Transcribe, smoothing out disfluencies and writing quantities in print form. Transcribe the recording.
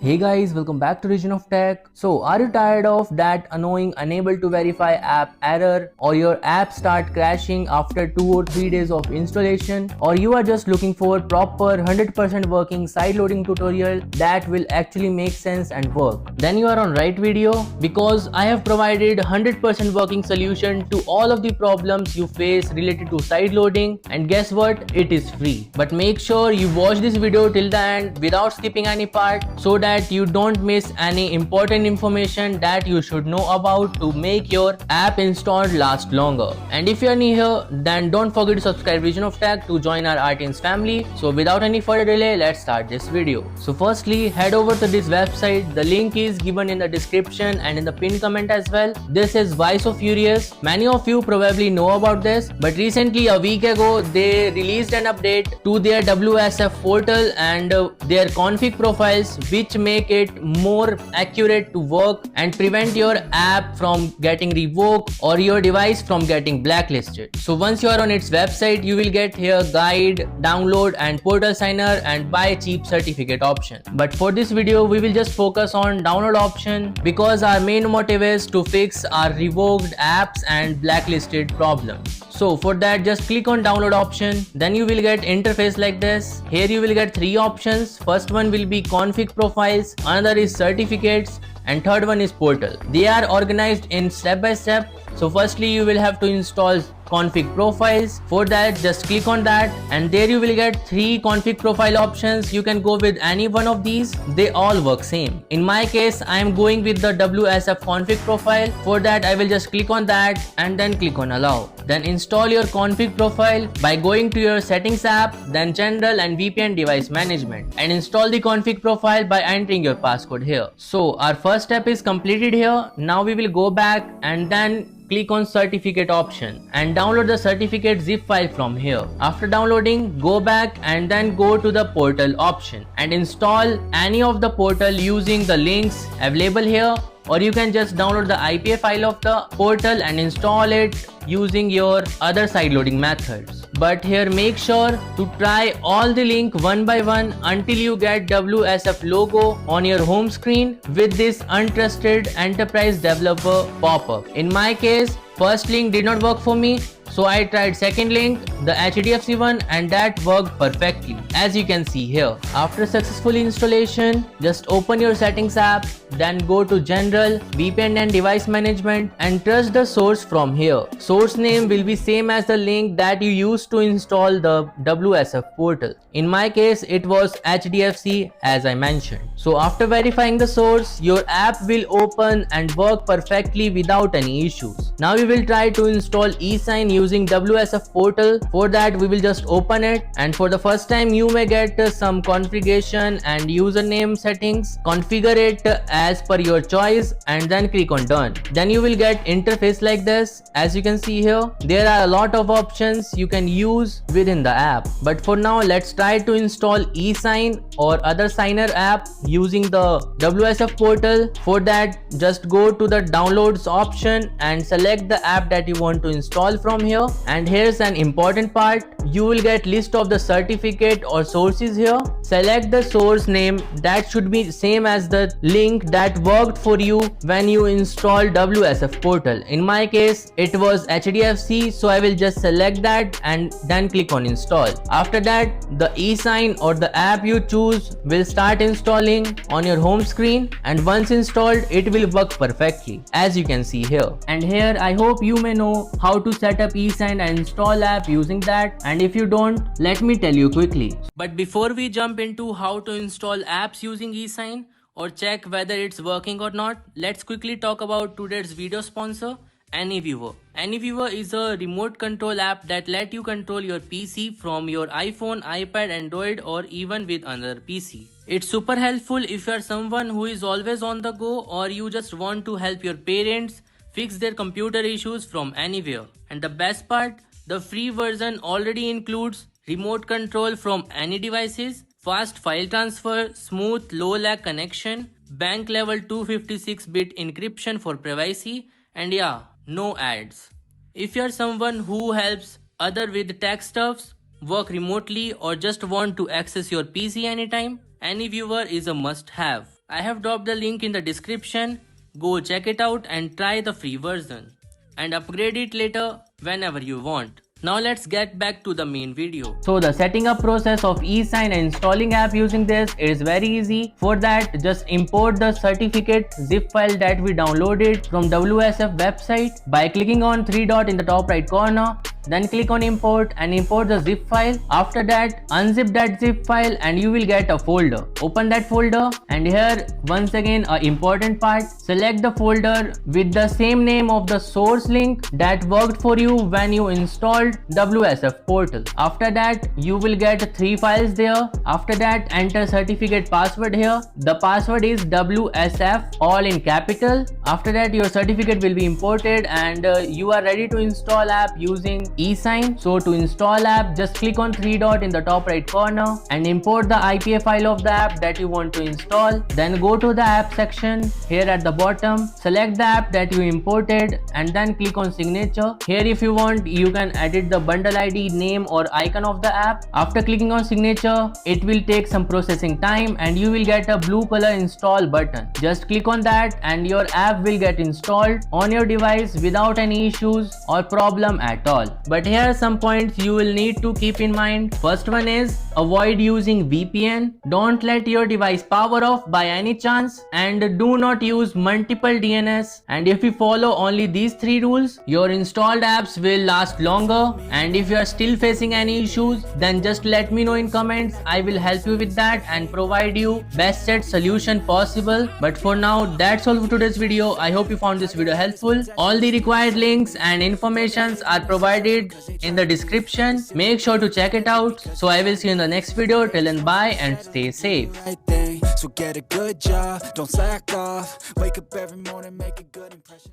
Hey guys, welcome back to Region of Tech. So, are you tired of that annoying unable to verify app error, or your app start crashing after 2 or 3 days of installation, or you are just looking for proper 100% working side loading tutorial that will actually make sense and work? Then you are on right video, because I have provided 100% working solution to all of the problems you face related to side loading, and guess what? It is free. But make sure you watch this video till the end without skipping any part, so that you don't miss any important information that you should know about to make your app installed last longer. And if you are new here, then don't forget to subscribe Region of Tech to join our RTNs family. So without any further delay, let's start this video. So firstly, head over to this website. The link is given in the description and in the pinned comment as well. This is Why So Furious. Many of you probably know about this, but recently a week ago they released an update to their WSF portal and their config profiles, which make it more accurate to work and prevent your app from getting revoked or your device from getting blacklisted. So once you are on its website, you will get here guide, download and portal signer and buy cheap certificate option. But for this video, we will just focus on download option, because our main motive is to fix our revoked apps and blacklisted problems. So for that, just click on download option. Then you will get interface like this. Here you will get 3 options. First one will be config profiles, another is certificates, and third one is portal. They are organized in step by step. So firstly, you will have to install config profiles. For that, just click on that, and there you will get 3 config profile options. You can go with any one of these. They all work same. In my case, I am going with the WSF config profile. For that, I will just click on that and then click on allow. Then install your config profile by going to your settings app, then general and VPN device management, and install the config profile by entering your passcode here. So our first step is completed here. Now we will go back and then click on certificate option and download the certificate zip file from here. After downloading, go back and then go to the portal option and install any of the portal using the links available here, or you can just download the IPA file of the portal and install it using your other side loading methods. But here make sure to try all the link one by one until you get WSF logo on your home screen with this untrusted enterprise developer pop-up. In my case, first link did not work for me, so I tried second link, the HDFC one, and that worked perfectly, as you can see here. After successful installation, just open your settings app, then go to general, VPN and device management, and trust the source from here. Source name will be same as the link that you used to install the WSF portal. In my case, it was HDFC, as I mentioned. So after verifying the source, your app will open and work perfectly without any issues. Now we will try to install eSign using WSF portal. For that, we will just open it, and for the first time you may get some configuration and username settings. Configure it as per your choice and then click on done. Then you will get interface like this. As you can see here, there are a lot of options you can use within the app. But for now, let's try to install eSign or other signer app using the WSF portal. For that, just go to the downloads option and select the app that you want to install from here. And here's an important part. You will get list of the certificate or sources here. Select the source name that should be same as the link that worked for you when you installed WSF portal. In my case, it was HDFC, so I will just select that and then click on install. After that, the eSign or the app you choose will start installing on your home screen, and once installed, it will work perfectly, as you can see here. And here I hope you may know how to set up eSign and install app using that, and if you don't, let me tell you quickly. But before we jump into how to install apps using eSign or check whether it's working or not, let's quickly talk about today's video sponsor, AnyViewer. AnyViewer is a remote control app that let you control your PC from your iPhone, iPad, Android, or even with another PC. It's super helpful if you are someone who is always on the go, or you just want to help your parents fix their computer issues from anywhere. And the best part, the free version already includes remote control from any devices, fast file transfer, smooth low lag connection, bank level 256-bit encryption for privacy, and yeah, no ads. If you're someone who helps other with tech stuffs, work remotely, or just want to access your PC anytime, AnyViewer is a must-have. I have dropped the link in the description. Go check it out and try the free version and upgrade it later whenever you want. Now let's get back to the main video. So the setting up process of eSign and installing app using this is very easy. For that, just import the certificate zip file that we downloaded from WSF website by clicking on three dot in the top right corner. Then click on import and import the zip file. After that, unzip that zip file and you will get a folder. Open that folder and here once again a important part. Select the folder with the same name of the source link that worked for you when you installed WSF portal. After that, you will get 3 files there. After that, enter certificate password here. The password is WSF all in capital. After that, your certificate will be imported and you are ready to install app using eSign. So to install app, just click on three dot in the top right corner and import the IPA file of the app that you want to install. Then go to the app section. Here at the bottom, select the app that you imported and then click on signature. Here if you want, you can edit the bundle ID, name or icon of the app. After clicking on signature, it will take some processing time and you will get a blue color install button. Just click on that and your app will get installed on your device without any issues or problem at all. But here are some points you will need to keep in mind. First one is avoid using VPN. Don't let your device power off by any chance and do not use multiple DNS. And if you follow only these 3 rules, your installed apps will last longer. And if you are still facing any issues, then just let me know in comments. I will help you with that and provide you best set solution possible. But for now, that's all for today's video. I hope you found this video helpful. All the required links and informations are provided in the description. Make sure to check it out. So I will see you in the next video. Till then, bye and stay safe. So get a good job, don't slack off. Wake up every morning, make a good impression.